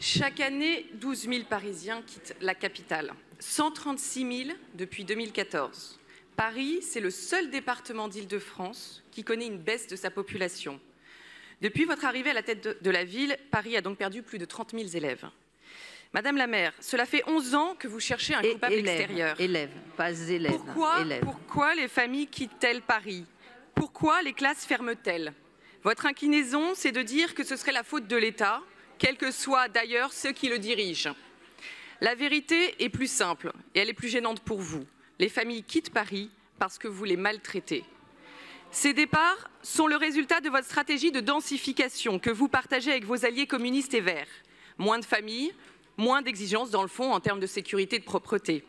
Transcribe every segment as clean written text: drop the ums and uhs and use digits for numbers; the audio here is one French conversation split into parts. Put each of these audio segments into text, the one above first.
Chaque année, 12 000 Parisiens quittent la capitale, 136 000 depuis 2014. Paris, c'est le seul département d'Île-de-France qui connaît une baisse de sa population. Depuis votre arrivée à la tête de la ville, Paris a donc perdu plus de 30 000 élèves. Madame la maire, cela fait 11 ans que vous cherchez un coupable extérieur. Élèves, pas élèves. Pourquoi les familles quittent-elles Paris? Pourquoi les classes ferment-elles? Votre inclinaison, c'est de dire que ce serait la faute de l'État, quels que soient d'ailleurs ceux qui le dirigent. La vérité est plus simple et elle est plus gênante pour vous. Les familles quittent Paris parce que vous les maltraitez. Ces départs sont le résultat de votre stratégie de densification que vous partagez avec vos alliés communistes et verts. Moins de familles, moins d'exigences dans le fond en termes de sécurité et de propreté.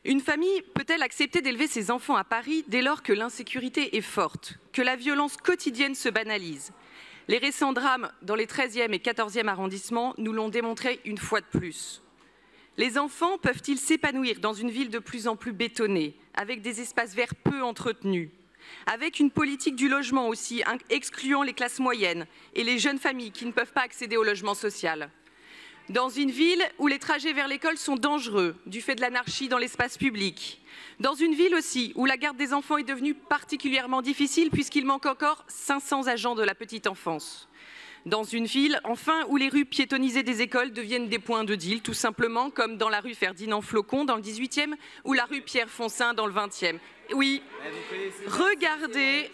Une famille peut-elle accepter d'élever ses enfants à Paris dès lors que l'insécurité est forte, que la violence quotidienne se banalise? Les récents drames dans les 13e et 14e arrondissements nous l'ont démontré une fois de plus. Les enfants peuvent-ils s'épanouir dans une ville de plus en plus bétonnée, avec des espaces verts peu entretenus, avec une politique du logement aussi excluant les classes moyennes et les jeunes familles qui ne peuvent pas accéder au logement social? Dans une ville où les trajets vers l'école sont dangereux du fait de l'anarchie dans l'espace public. Dans une ville aussi où la garde des enfants est devenue particulièrement difficile puisqu'il manque encore 500 agents de la petite enfance. Dans une ville, enfin, où les rues piétonnisées des écoles deviennent des points de deal, tout simplement, comme dans la rue Ferdinand Flocon dans le 18e ou la rue Pierre Foncin dans le 20e. Oui, regardez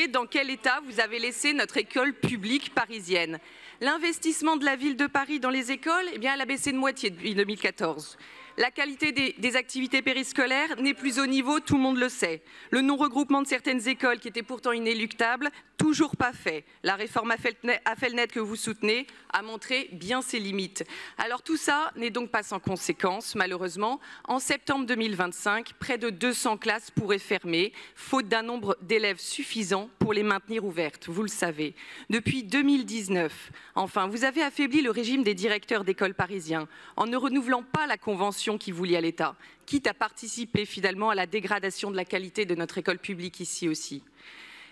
dans quel état vous avez laissé notre école publique parisienne. L'investissement de la ville de Paris dans les écoles, elle a baissé de moitié depuis 2014. La qualité des activités périscolaires n'est plus au niveau, tout le monde le sait. Le non-regroupement de certaines écoles qui étaient pourtant inéluctables, toujours pas fait. La réforme Affelnet que vous soutenez a montré bien ses limites. Alors tout ça n'est donc pas sans conséquences, malheureusement. En septembre 2025, près de 200 classes pourraient fermer, faute d'un nombre d'élèves suffisant pour les maintenir ouvertes, vous le savez. Depuis 2019, enfin, vous avez affaibli le régime des directeurs d'écoles parisiens en ne renouvelant pas la convention qui vous lie à l'État, quitte à participer finalement à la dégradation de la qualité de notre école publique ici aussi.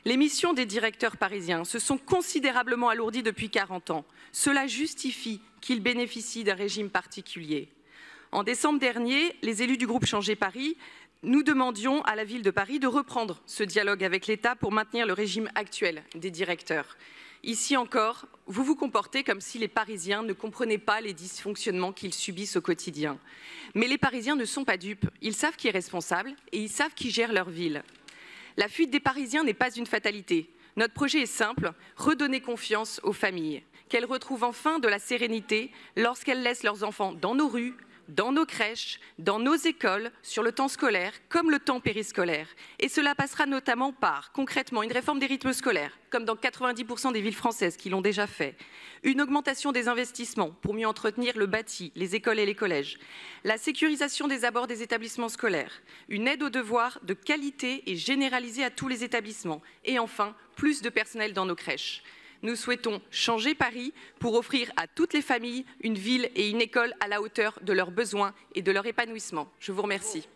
Les missions des directeurs parisiens se sont considérablement alourdies depuis 40 ans. Cela justifie qu'ils bénéficient d'un régime particulier. En décembre dernier, les élus du groupe Changer Paris, nous demandions à la ville de Paris de reprendre ce dialogue avec l'État pour maintenir le régime actuel des directeurs. Ici encore, vous vous comportez comme si les Parisiens ne comprenaient pas les dysfonctionnements qu'ils subissent au quotidien. Mais les Parisiens ne sont pas dupes. Ils savent qui est responsable et ils savent qui gère leur ville. La fuite des Parisiens n'est pas une fatalité. Notre projet est simple, redonner confiance aux familles, qu'elles retrouvent enfin de la sérénité lorsqu'elles laissent leurs enfants dans nos rues, dans nos crèches, dans nos écoles, sur le temps scolaire comme le temps périscolaire. Et cela passera notamment par, concrètement, une réforme des rythmes scolaires, comme dans 90% des villes françaises qui l'ont déjà fait, une augmentation des investissements pour mieux entretenir le bâti, les écoles et les collèges, la sécurisation des abords des établissements scolaires, une aide aux devoirs de qualité et généralisée à tous les établissements, et enfin, plus de personnel dans nos crèches. Nous souhaitons changer Paris pour offrir à toutes les familles une ville et une école à la hauteur de leurs besoins et de leur épanouissement. Je vous remercie.